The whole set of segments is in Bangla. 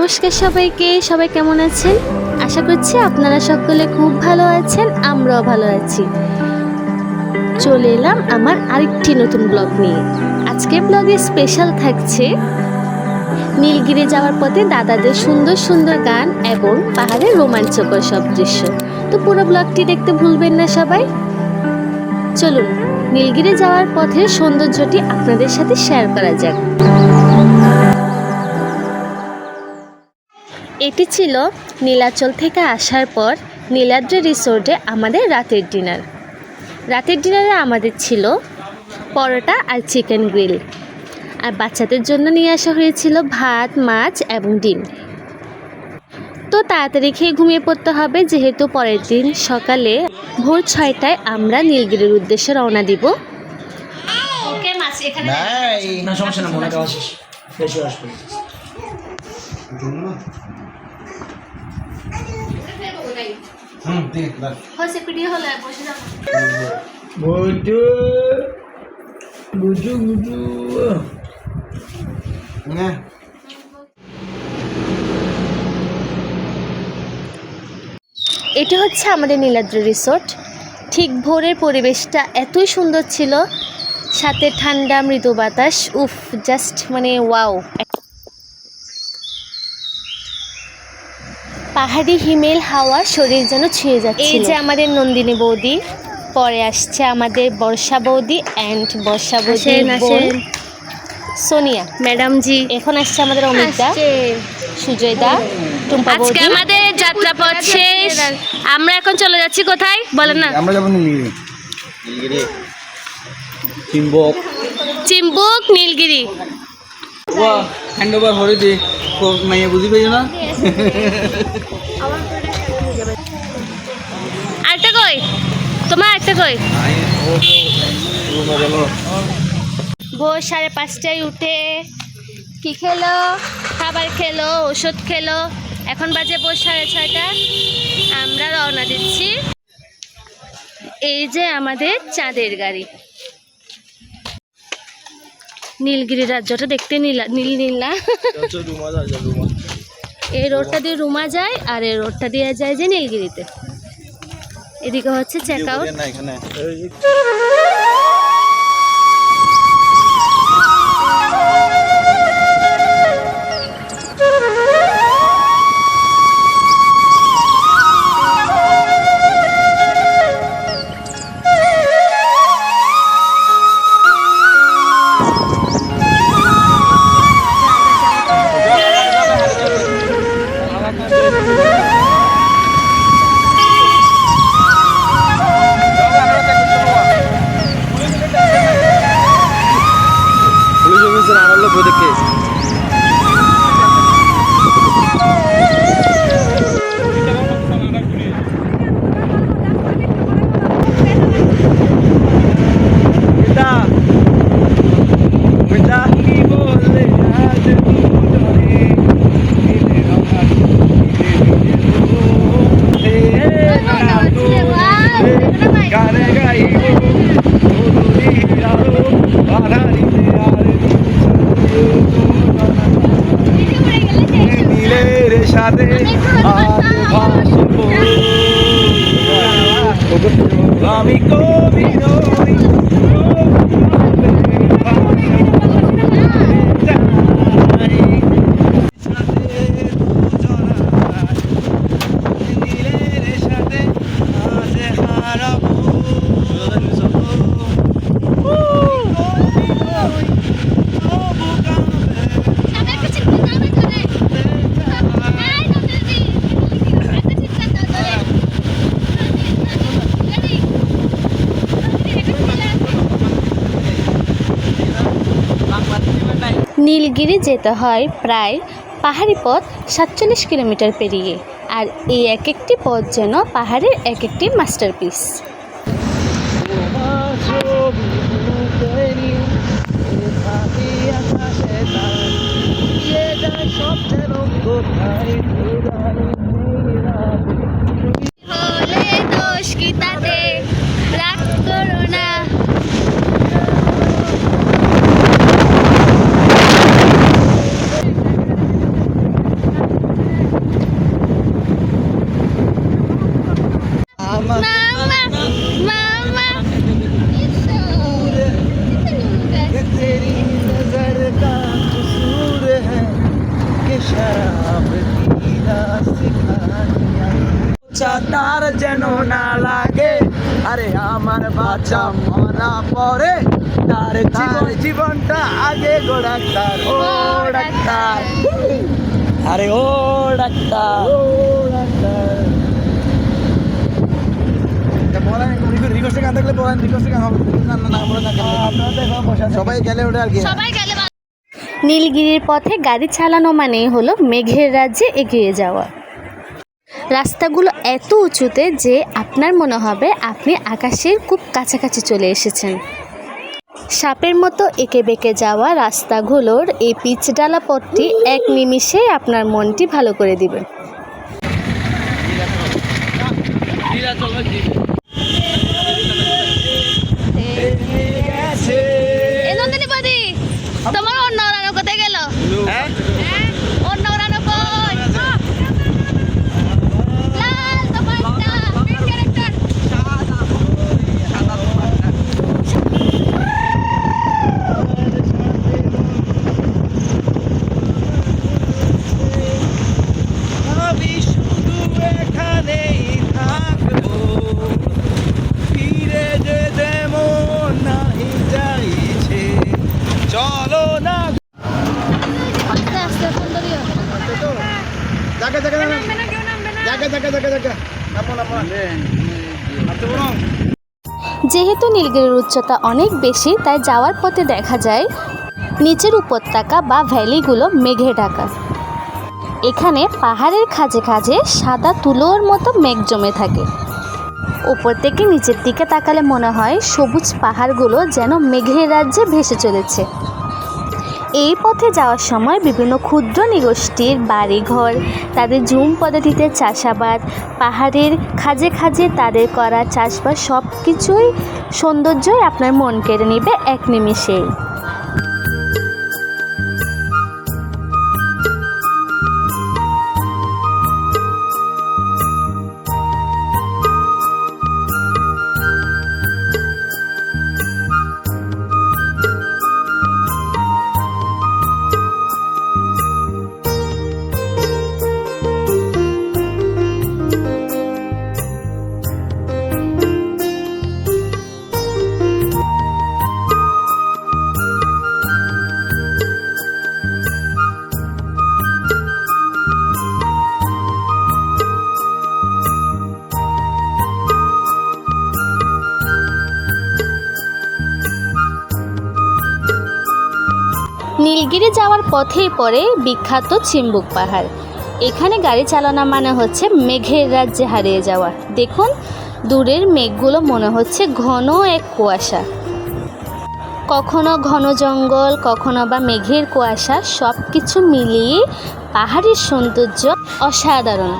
নমস্কার সবাইকে, সবাই কেমন আছেন? আশা করছি আপনারা সকলে খুব ভালো আছেন, আমরাও ভালো আছি। চলে এলাম আমার আরেকটি নতুন ব্লগ নিয়ে। আজকের ব্লগে স্পেশাল থাকছে নীলগিরি যাওয়ার পথে দাদাদের সুন্দর সুন্দর গান এবং পাহাড়ের রোমাঞ্চকর সব দৃশ্য। তো পুরো ব্লগটি দেখতে ভুলবেন না সবাই। চলুন নীলগিরি যাওয়ার পথের সৌন্দর্যটি আপনাদের সাথে শেয়ার করা যাক। এটি ছিল নীলাচল থেকে আসার পর নীলাদ্রি রিসোর্টে আমাদের রাতের ডিনার। রাতের ডিনারে আমাদের ছিল পরোটা আর চিকেন গ্রিল, আর বাচ্চাদের জন্য নিয়ে আসা হয়েছিল ভাত, মাছ এবং ডিম। তো তাড়াতাড়ি খেয়ে ঘুমিয়ে পড়তে হবে, যেহেতু পরের দিন সকালে ভোর 6টায় আমরা নীলগিরির উদ্দেশ্যে রওনা দিব। ওকে মাছ এখানে না, সমস্যা না, মনে করা শেষ বেশি আসবে। ঠিক আছে হচ্ছে ভিডিও হলো বসে যাও। বুঝু বুঝু বুঝু না। এটি হচ্ছে আমাদের নীলাদ্রি রিসোর্ট। ঠিক ভোরের পরিবেশটা এতই সুন্দর ছিল, সাথে ঠান্ডা মৃদু বাতাস, উফ জাস্ট মানে ওয়াও। পাহাড়ি হিমেল হাওয়া শরীর যেন ছুঁয়ে যাচ্ছে। এই যে আমাদের নন্দিনী বৌদি, পরে আসছে আমাদের বর্ষা বৌদি অ্যান্ড বর্ষা বৌদি সোনিয়া ম্যাডাম জি, এখন আসছে আমাদের অমিতদা, সুজয়দা, টুম্পা বৌদি। আজকে আমাদের যাত্রা পথ শেষ। আমরা এখন চলে যাচ্ছি কোথায় বলেন না? আমরা যাব নীলগিরি। চিম্বক চিম্বুক নীলগিরি। ওয়া হ্যান্ড ওভার হরে দে তো মাইয়া বুঝি পাইছো না। আরেকটা কই, তোমার একটা কই। ভোর 5:30টায় উঠে কি খেলো? খাবার খেলো, ওষুধ খেলো। এখন বাজে ভোর 6:30। আমরা রওনা দিচ্ছি। এই যে আমাদের চাঁদের গাড়ি। নীলগিরি রাজ্যটা দেখতে নীলা নীল নীলা। এই রোডটা দিয়ে রুমা যায় আর এই রোডটা দিয়ে যায় যে নীলগিরিতে। এদিকে হচ্ছে চেক আউট। আমি কবি নই। নীলগিরি যেতে হয় প্রায় পাহাড়ি পথ 47 কিলোমিটার পেরিয়ে, আর এই এক একটি পথ যেন পাহাড়ের এক একটি মাস্টারপিস। হলে দোষ কি তাতে, রাগ করো না। না লাগে, আরে আমার বাচ্চা মরা পরে তার জীবনটা আগে গো ডাক্তার, ও ডাক্তার, আরে ও ডাক্তার, ও ডাক্তার। রিকোয়েস্টে গান থাকলে বলেন, রিকোয়েস্টে গান হবে না, বলে না সবাই গেলে ওটা আর কি। নীলগিরির পথে গাড়ি চালানো মানেই হলো মেঘের রাজ্যে এগিয়ে যাওয়া। রাস্তাগুলো এত উঁচুতে যে আপনার মনে হবে আপনি আকাশের খুব কাছাকাছি চলে এসেছেন। সাপের মতো এঁকে বেঁকে যাওয়া রাস্তাগুলোর এই পিচডালা পথটি এক নিমিষে আপনার মনটি ভালো করে দিবে। তোমার অন্য ওরানো কোথায় গেল? অন্য ওরানো কই? লাল তোমারটা মেন ক্যারেক্টার। আমি শুধু এখানেই থাকবো, ফিরে যেতে মন নাহি চাইছে, চলো না। আস্তে আস্তে সুন্দরীয়। জায়গা জায়গা জায়গা জায়গা জায়গা জায়গা জায়গা নামো নামো আচ্ছা বলো। যেহেতু নীলগিরির উচ্চতা অনেক বেশি, তাই যাওয়ার পথে দেখা যায় নিচের উপত্যকা বা ভ্যালিগুলো মেঘে ঢাকা। এখানে পাহাড়ের খাঁজে খাঁজে সাদা তুলোর মতো মেঘ জমে থাকে। উপর থেকে নিচের দিকে তাকালে মনে হয় সবুজ পাহাড়গুলো যেন মেঘের রাজ্যে ভেসে চলেছে। এই পথে যাওয়ার সময় বিভিন্ন ক্ষুদ্র নৃগোষ্ঠীর বাড়িঘর, তাদের ঝুম পদ্ধতিতে চাষাবাদ, পাহাড়ের খাঁজে খাঁজে তাদের করা চাষবাস, সব কিছুই সৌন্দর্যই আপনার মন কেড়ে নেবে এক নিমিষেই। নীলগিরি যাওয়ার পথেই পড়ে বিখ্যাত চিম্বুক পাহাড়। এখানে গাড়ি চালানো মানে হচ্ছে মেঘের রাজ্যে হারিয়ে যাওয়া। দেখুন দূরের মেঘগুলো মনে হচ্ছে ঘন এক কুয়াশা, কখনো ঘন জঙ্গল, কখনো বা মেঘের কুয়াশা, সব কিছু মিলিয়ে পাহাড়ের সৌন্দর্য অসাধারণ।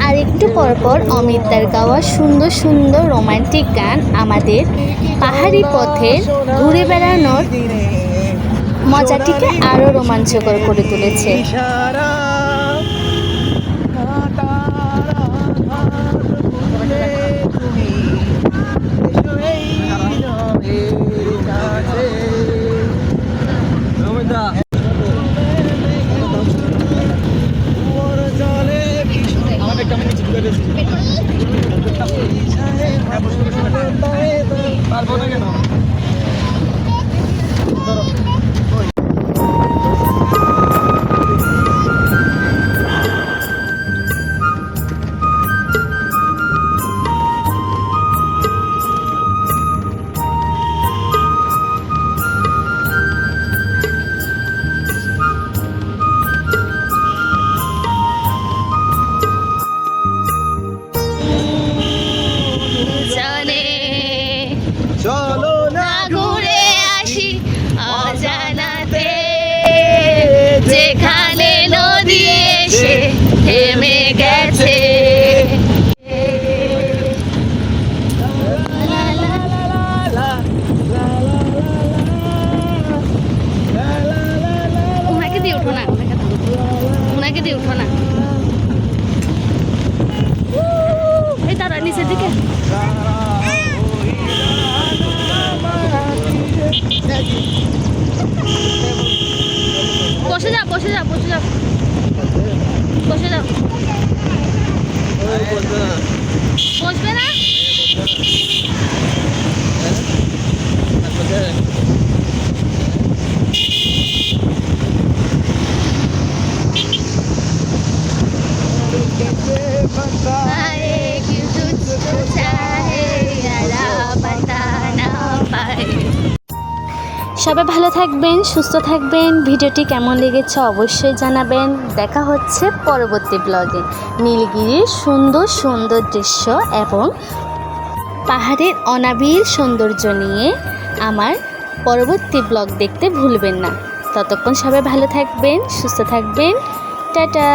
আর একটু পরপর অমিতার গাওয়া সুন্দর সুন্দর রোমান্টিক গান আমাদের পাহাড়ি পথের ঘুরে বেড়ানোর মজাটিকে আরও রোমাঞ্চকর করে তুলেছে। আগে দিয়ে উঠো না। এই তারা নিচের দিকে বসে যাও, বসে যাও, বসে যাও, বসে যাও। বসবে না? সবাই ভালো থাকবেন, সুস্থ থাকবেন। ভিডিওটি কেমন লেগেছে অবশ্যই জানাবেন। দেখা হচ্ছে পরবর্তী ব্লগে। নীলগিরির সুন্দর সুন্দর দৃশ্য এবং পাহাড়ের অনাবিল সৌন্দর্য নিয়ে আমার পরবর্তী ব্লগ দেখতে ভুলবেন না। ততক্ষণ সবাই ভালো থাকবেন, সুস্থ থাকবেন। টাটা।